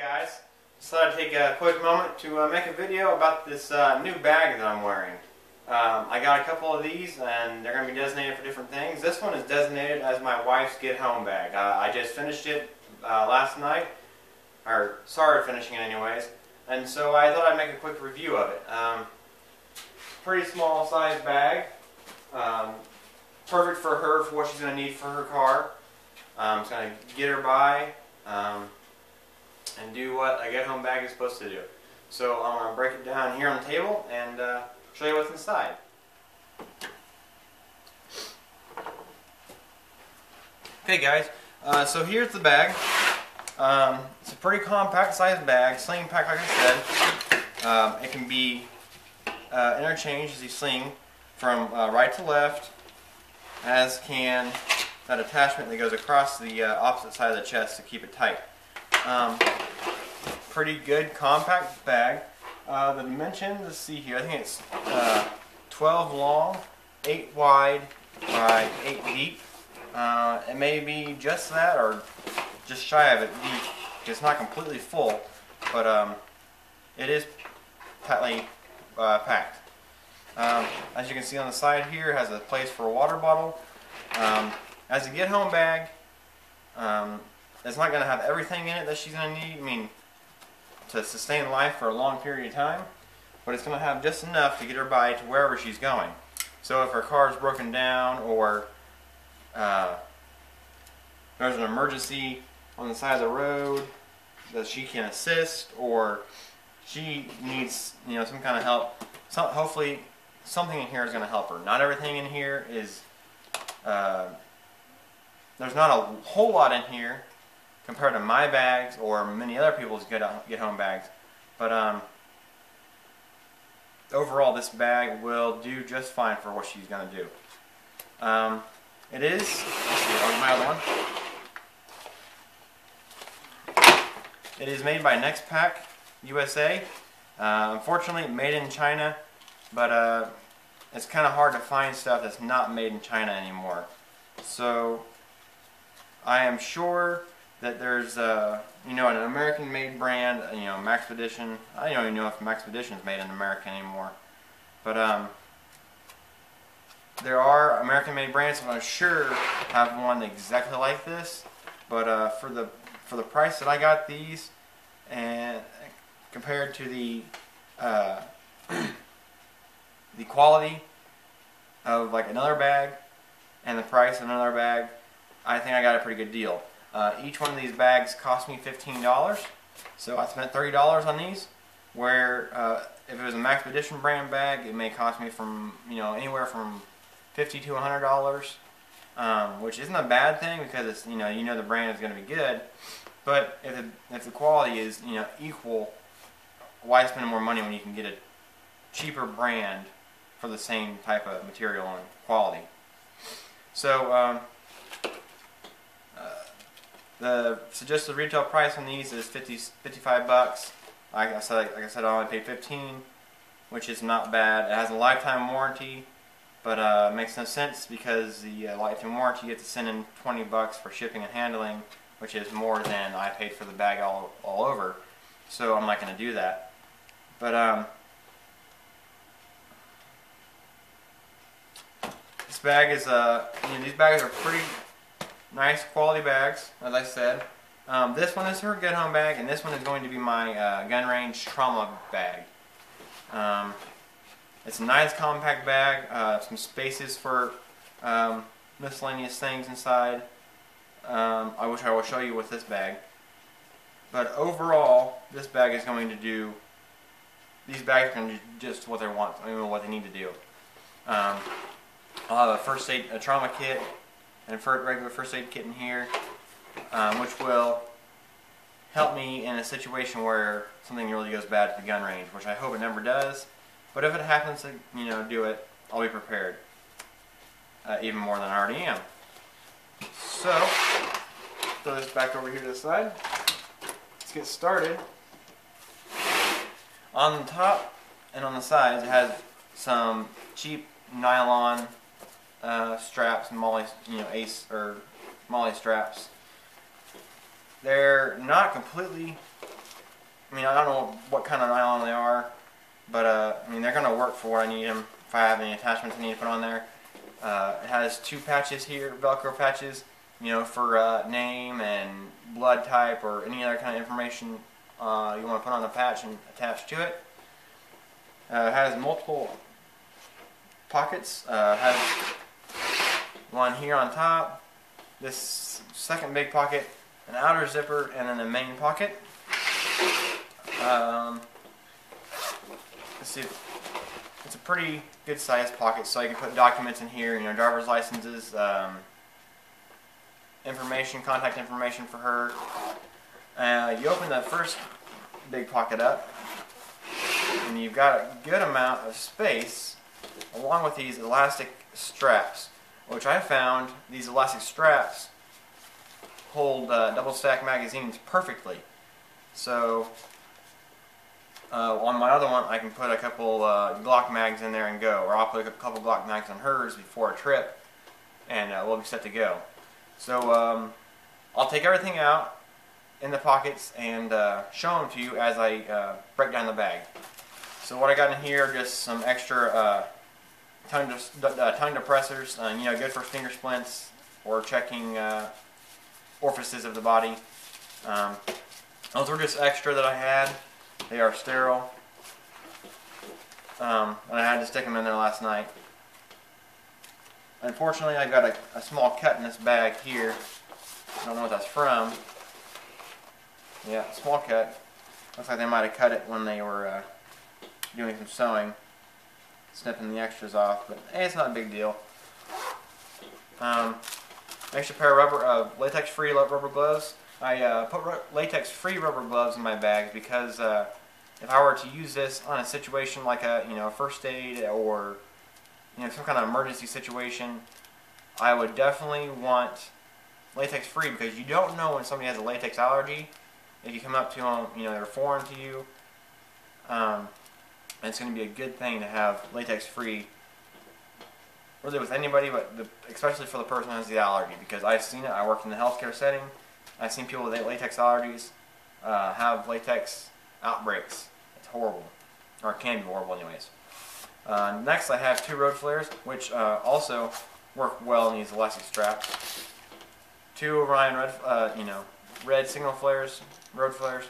Guys, just thought I'd take a quick moment to make a video about this new bag that I'm wearing. I got a couple of these and they're going to be designated for different things. This one is designated as my wife's get home bag. I just finished it last night, or started finishing it anyways, and so I thought I'd make a quick review of it. Pretty small size bag, perfect for her, for what she's going to need for her car. It's going to get her by and do what a get-home bag is supposed to do. So I'm going to break it down here on the table and show you what's inside. Okay guys, so here's the bag. It's a pretty compact sized bag, sling pack like I said. It can be interchanged as you sling from right to left, as can that attachment that goes across the opposite side of the chest to keep it tight. Pretty good compact bag. The dimensions, let's see here, I think it's 12 long, 8 wide by 8 deep. It may be just that or just shy of it deep. It's not completely full, but it is tightly packed. As you can see on the side here, it has a place for a water bottle. As a get-home bag, it's not going to have everything in it that she's going to need, I mean, to sustain life for a long period of time, but it's going to have just enough to get her by to wherever she's going. So if her car is broken down, or there's an emergency on the side of the road that she can assist, or she needs, you know, some kind of help, hopefully something in here is going to help her. Not everything in here is, there's not a whole lot in here compared to my bags or many other people's get-home bags, but overall this bag will do just fine for what she's going to do. It is, let's see, I'll get my other one. It is made by Next Pack USA. Unfortunately made in China, but it's kind of hard to find stuff that's not made in China anymore. So I am sure that there's you know, an American-made brand, you know, Maxpedition. I don't even know if Maxpedition is made in America anymore, but there are American-made brands that I'm sure have one exactly like this. But for the price that I got these, and compared to the the quality of like another bag and the price of another bag, I think I got a pretty good deal. Each one of these bags cost me $15, so I spent $30 on these. Where if it was a Maxpedition brand bag, it may cost me from, you know, anywhere from $50 to $100, which isn't a bad thing because it's, you know the brand is going to be good. But if the quality is, you know, equal, why spend more money when you can get a cheaper brand for the same type of material and quality? So the suggested retail price on these is $55. Like I said, I only paid $15, which is not bad. It has a lifetime warranty, but it makes no sense because the lifetime warranty, you have to send in $20 for shipping and handling, which is more than I paid for the bag all over. So I'm not going to do that. But this bag is, you know, these bags are pretty nice quality bags, as I said. This one is her get-home bag, and this one is going to be my gun range trauma bag. It's a nice compact bag, some spaces for miscellaneous things inside. I wish I would show you with this bag. But overall, this bag is going to do, these bags are going to do just what they want, I mean, what they need to do. I'll have a trauma kit, and a regular first aid kit in here, which will help me in a situation where something really goes bad at the gun range, which I hope it never does. But if it happens to, you know, do it, I'll be prepared, even more than I already am. So, throw this back over here to the side. Let's get started. On the top and on the sides, it has some cheap nylon straps, Molly, you know, Ace or Molly straps. They're not completely I mean, I don't know what kind of nylon they are, but I mean, they're going to work for what I need them. If I have any attachments I need to put on there. It has 2 patches here, Velcro patches, you know, for name and blood type or any other kind of information you want to put on the patch and attach to it. It has multiple pockets. Has one here on top, this second big pocket, an outer zipper, and then the main pocket. Let's see, it's a pretty good sized pocket, so I can put documents in here, you know, driver's licenses, information, contact information for her. You open the first big pocket up, and you've got a good amount of space along with these elastic straps, which I found these elastic straps hold double stack magazines perfectly. So on my other one I can put a couple Glock mags in there and go, or I'll put a couple Glock mags on hers before a trip, and we'll be set to go. So I'll take everything out in the pockets and show them to you as I break down the bag. So what I got in here, just some extra tongue depressors, you know, good for finger splints or checking orifices of the body. Those were just extra that I had. They are sterile, and I had to stick them in there last night. Unfortunately, I got a small cut in this bag here. I don't know what that's from. Yeah, small cut. Looks like they might have cut it when they were doing some sewing, snipping the extras off, but hey, it's not a big deal. Extra pair of latex-free rubber gloves. I put latex-free rubber gloves in my bags because if I were to use this on a situation like a first aid or some kind of emergency situation, I would definitely want latex-free, because you don't know when somebody has a latex allergy. If you come up to them, they're foreign to you. And it's going to be a good thing to have latex-free, really with anybody, but especially for the person who has the allergy, because I've seen it. I worked in the healthcare setting. I've seen people with latex allergies have latex outbreaks. It's horrible, or it can be horrible anyways. Next I have 2 road flares, which also work well in these elastic straps. 2 Orion red signal flares, road flares.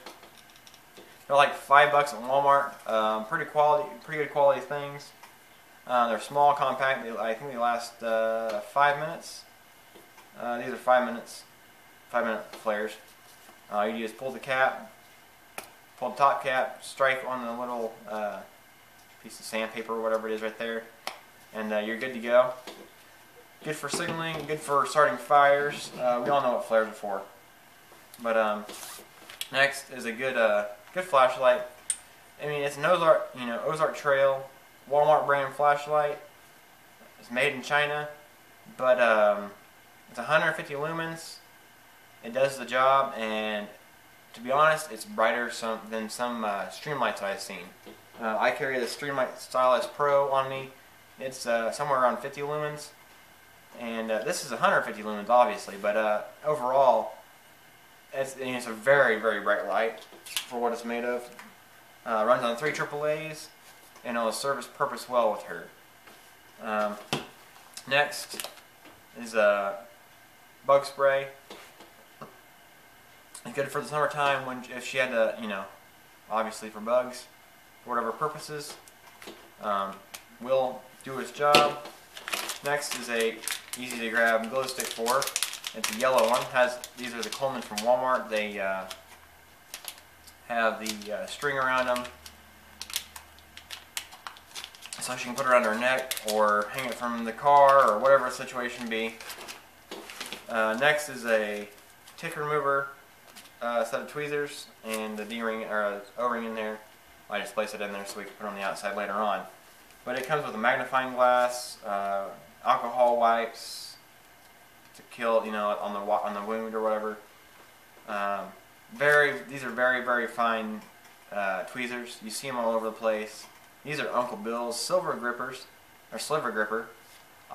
They're like $5 at Walmart. Pretty good quality things. They're small, compact. I think they last 5 minutes. These are 5 minutes. 5-minute flares. You just pull the cap, pull the top cap, strike on the little piece of sandpaper or whatever it is right there, and you're good to go. Good for signaling, good for starting fires. We all know what flares are for. But next is a good flashlight. I mean, it's an Ozark Trail Walmart brand flashlight. It's made in China, but it's 150 lumens. It does the job, and to be honest, it's brighter than some Streamlights I've seen. I carry the Streamlight Stylus Pro on me. It's somewhere around 50 lumens, and this is 150 lumens, obviously, but overall, it's a very, very bright light for what it's made of. Runs on 3 AAAs, and it'll serve its purpose well with her. Next is bug spray. It's good for the summertime if she had to, obviously for bugs, for whatever purposes. Will do its job. Next is a easy to grab glow stick for. It's a yellow one. These are the Coleman from Walmart. They have the string around them, so she can put it around her neck or hang it from the car or whatever the situation be. Next is a tick remover. Set of tweezers and the D-ring or O-ring in there. I just place it in there so we can put it on the outside later on. But it comes with a magnifying glass, alcohol wipes to kill, on the wound or whatever. These are very, very fine tweezers. You see them all over the place. These are Uncle Bill's silver grippers, or sliver gripper.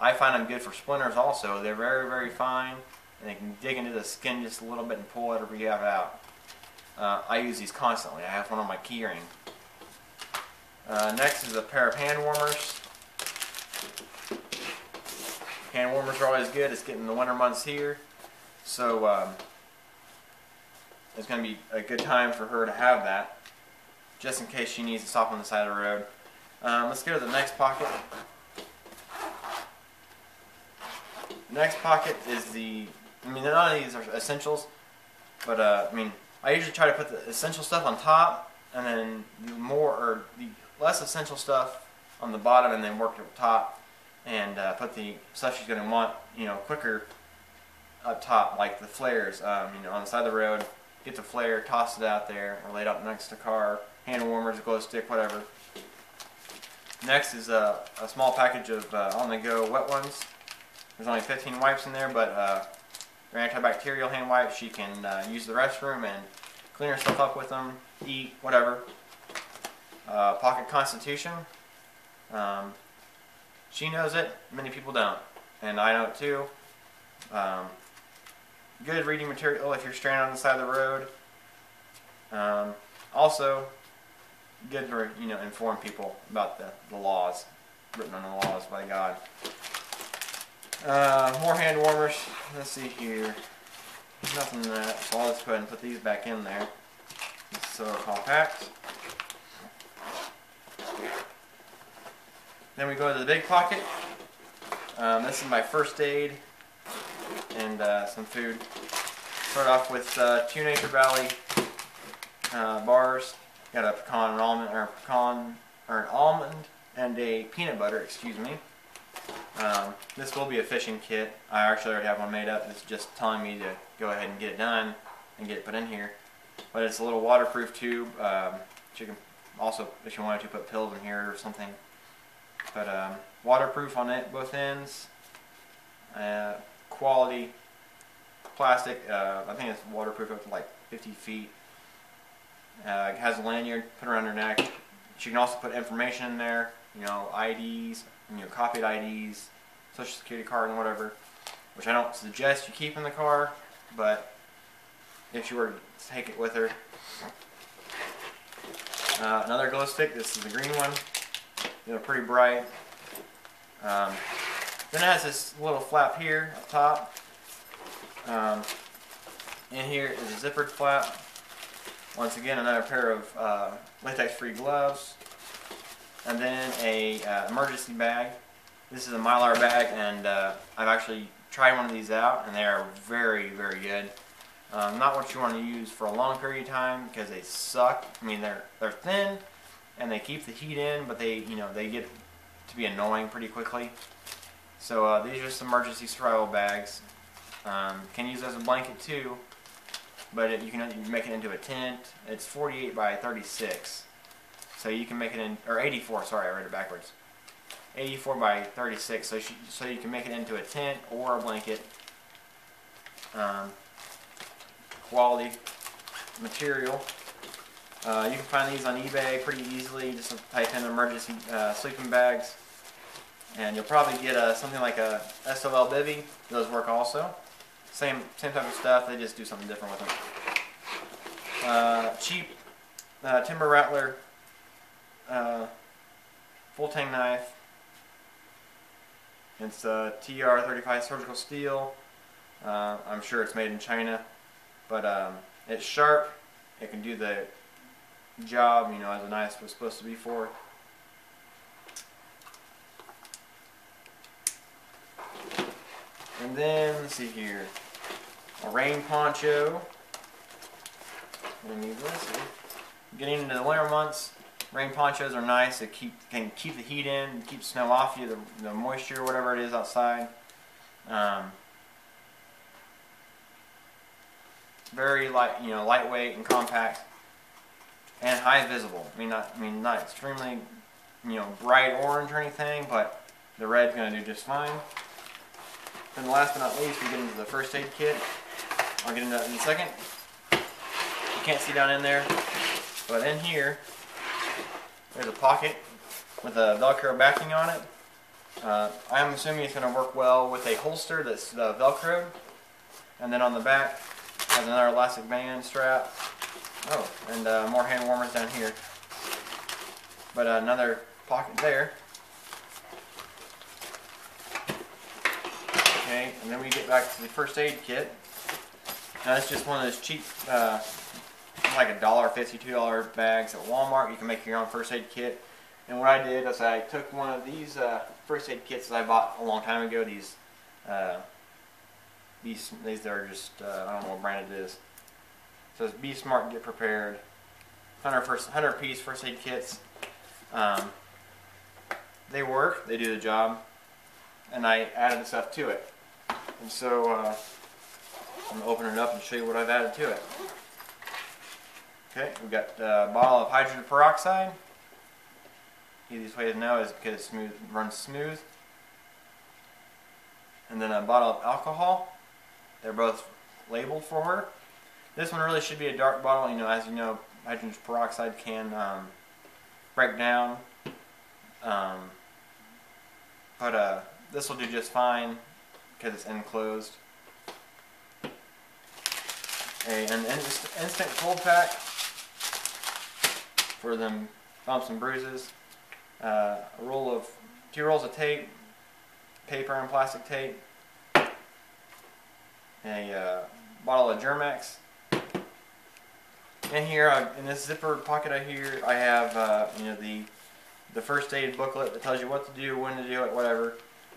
I find them good for splinters also. They're very, very fine, and they can dig into the skin just a little bit and pull whatever you have out. I use these constantly. I have one on my key ring. Next is a pair of hand warmers. Hand warmers are always good. It's getting the winter months here, so it's going to be a good time for her to have that, just in case she needs to stop on the side of the road. Let's go to the next pocket. The next pocket is none of these are essentials, but I usually try to put the essential stuff on top, and then the less essential stuff on the bottom, and then work to the top, and put the stuff she's going to want, quicker up top, like the flares, on the side of the road. Get the flare, toss it out there, or lay it up next to the car. Hand warmers, a glow stick, whatever. Next is a small package of on-the-go wet ones. There's only 15 wipes in there, but they're antibacterial hand wipes. She can use the restroom and clean herself up with them, eat, whatever. Pocket Constitution. She knows it. Many people don't, and I know it too. Good reading material if you're stranded on the side of the road. Also, good for inform people about the laws, written on the laws by God. More hand warmers. Let's see here. Nothing in that, so I'll just go ahead and put these back in there. So compact. Then we go to the big pocket. This is my first aid and some food. Start off with 2 Nature Valley bars. Got a pecan and almond and a peanut butter. Excuse me. This will be a fishing kit. I actually already have one made up. It's just telling me to go ahead and get it done and get it put in here. But it's a little waterproof tube. You can also, if you wanted to, put pills in here or something. But waterproof on it, both ends. Quality plastic. I think it's waterproof up to like 50 feet. It has a lanyard, put around her neck. She can also put information in there. IDs, copied IDs, social security card, and whatever. Which I don't suggest you keep in the car, but if you were to take it with her. Another glow stick. This is the green one. They're pretty bright. Then it has this little flap here up top. In here is a zippered flap. Once again, another pair of latex-free gloves. And then a emergency bag. This is a Mylar bag, and I've actually tried one of these out, and they are very, very good. Not what you want to use for a long period of time because they suck. They're thin and they keep the heat in, but they get to be annoying pretty quickly. So these are just emergency survival bags. Can use as a blanket too, but you can make it into a tent. It's 48 by 36, so you can make it in, or 84. Sorry, I read it backwards. 84 by 36, so you can make it into a tent or a blanket. Quality material. You can find these on eBay pretty easily. Just type in emergency sleeping bags, and you'll probably get something like a SOL bivy. Those work also. Same type of stuff. They just do something different with them. Cheap timber rattler, full tang knife. It's TR35 surgical steel. I'm sure it's made in China, but it's sharp. It can do the job, as a knife was supposed to be for. And then, let's see here, a rain poncho. We need this. Getting into the winter months, rain ponchos are nice. They can keep the heat in, keep snow off you, the moisture, whatever it is outside. Very light, lightweight and compact, and high visible. Not extremely, bright orange or anything, but the red's going to do just fine. And last but not least, we get into the first aid kit. I'll get into that in a second. You can't see down in there, but in here, there's a pocket with a Velcro backing on it. I'm assuming it's going to work well with a holster that's Velcroed. And then on the back has another elastic band strap. Oh, and more hand warmers down here. But another pocket there. Okay, and then we get back to the first aid kit. Now it's just one of those cheap, like $1.50, $2 bags at Walmart. You can make your own first aid kit. And what I did is I took one of these first aid kits that I bought a long time ago. These are just I don't know what brand it is. It says Be Smart, Get Prepared. 100 piece first aid kits. They work. They do the job. And I added the stuff to it. And so I'm going to open it up and show you what I've added to it. Okay, we've got a bottle of hydrogen peroxide. Easiest way to know is because it runs smooth. And then a bottle of alcohol. They're both labeled for her. This one really should be a dark bottle. You know, as you know, hydrogen peroxide can break down. But this will do just fine because it's enclosed. An instant cold pack for them bumps and bruises. Two rolls of tape, paper and plastic tape. A bottle of Germex. In here, in this zipper pocket here, I have you know, the first aid booklet that tells you what to do, when to do it, whatever.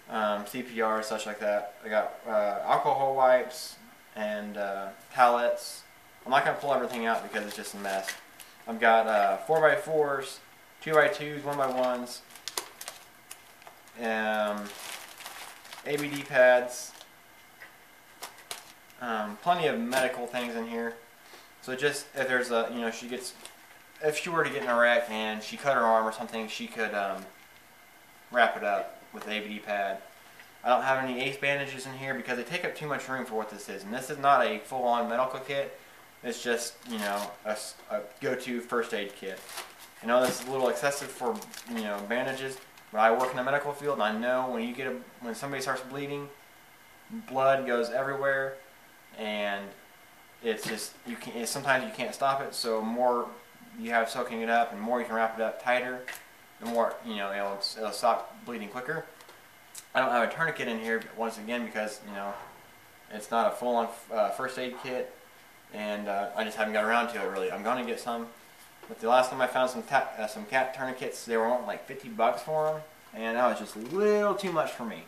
CPR, such like that. I got alcohol wipes and towelettes. I'm not going to pull everything out because it's just a mess. I've got 4x4s, 2x2s, 1x1s, ABD pads, plenty of medical things in here. So just if there's a, you know, if she were to get in a wreck and she cut her arm or something, she could wrap it up with the ABD pad. I don't have any ace bandages in here because they take up too much room for what this is. And this is not a full-on medical kit. It's just, you know, a go-to first aid kit. I know this is a little excessive for, you know, bandages, but I work in the medical field and I know when somebody starts bleeding, blood goes everywhere, and it's just sometimes you can't stop it. So more you have soaking it up, and more you can wrap it up tighter, the more, you know, it'll stop bleeding quicker. I don't have a tourniquet in here once again because, you know, it's not a full-on first aid kit, and I just haven't got around to it really. I'm going to get some, but the last time I found some cat tourniquets, they were only like $50 for them, and that was just a little too much for me.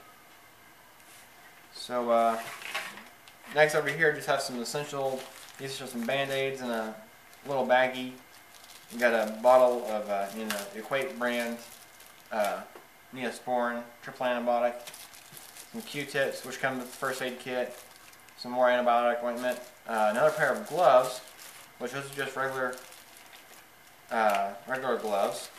So next over here, just have some essential. These are some Band-Aids in a little baggie. We got a bottle of you know, Equate brand Neosporin triple antibiotic, some Q-tips, which come with the first aid kit, some more antibiotic ointment, another pair of gloves, which those are just regular gloves.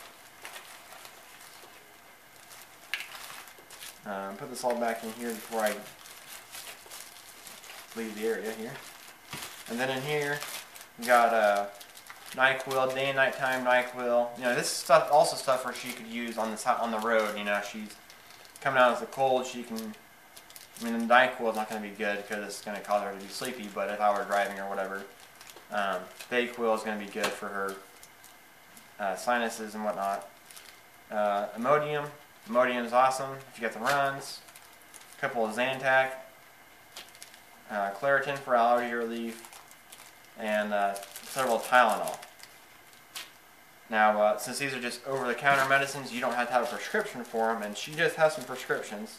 Put this all back in here before I leave the area here. And then in here, we got NyQuil, day and nighttime NyQuil. You know, this stuff also stuff where she could use on the road. You know, she's coming out of the cold. She can. I mean, the NyQuil is not going to be good because it's going to cause her to be sleepy. But if I were driving or whatever, Dayquil is going to be good for her sinuses and whatnot. Imodium. Imodium is awesome if you got the runs. A couple of Zantac. Claritin for allergy relief. And several Tylenol. Now, since these are just over-the-counter medicines, you don't have to have a prescription for them, and she just has some prescriptions.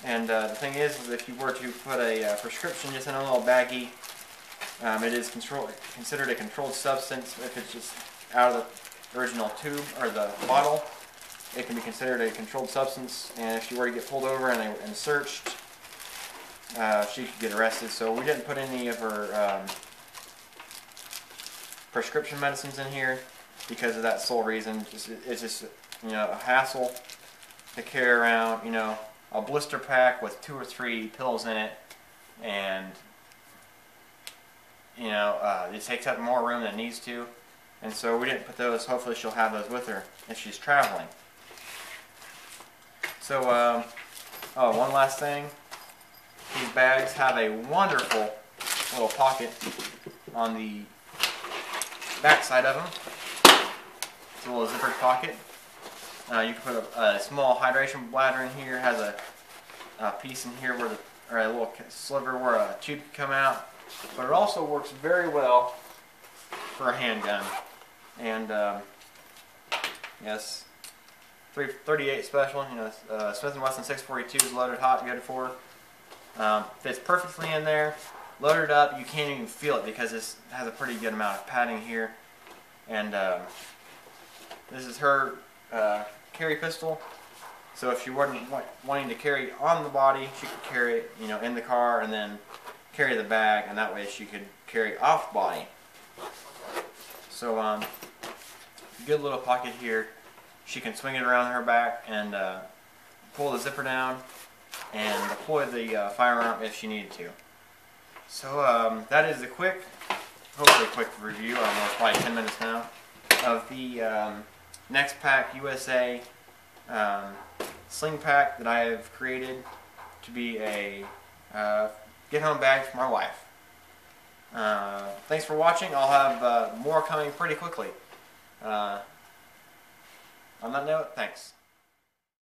And the thing is if you were to put a prescription just in a little baggie, it is considered a controlled substance. If it's just out of the original tube or the bottle, it can be considered a controlled substance, and if she were to get pulled over and searched, she could get arrested. So we didn't put any of her prescription medicines in here because of that sole reason. It's just, you know, a hassle to carry around, you know, a blister pack with 2 or 3 pills in it, and, you know, it takes up more room than it needs to, and so we didn't put those. Hopefully she'll have those with her if she's traveling. So, oh, one last thing. These bags have a wonderful little pocket on the back side of them. It's a little zippered pocket. You can put a small hydration bladder in here. It has a piece in here where or a little sliver where a tube can come out. But it also works very well for a handgun. And yes, 338 special. You know, Smith & Wesson 642 is loaded hot, good for. Fits perfectly in there. Loaded up, you can't even feel it because this has a pretty good amount of padding here. And this is her carry pistol. So if she wasn't wanting to carry on the body, she could carry it, you know, in the car and then carry the bag, and that way she could carry off body. So good little pocket here. She can swing it around her back and pull the zipper down and deploy the firearm if she needed to. So that is the hopefully quick review, I don't know, it's probably 10 minutes now, of the Next Pack USA sling pack that I have created to be a get-home bag for my wife. Thanks for watching. I'll have more coming pretty quickly. On that note, thanks.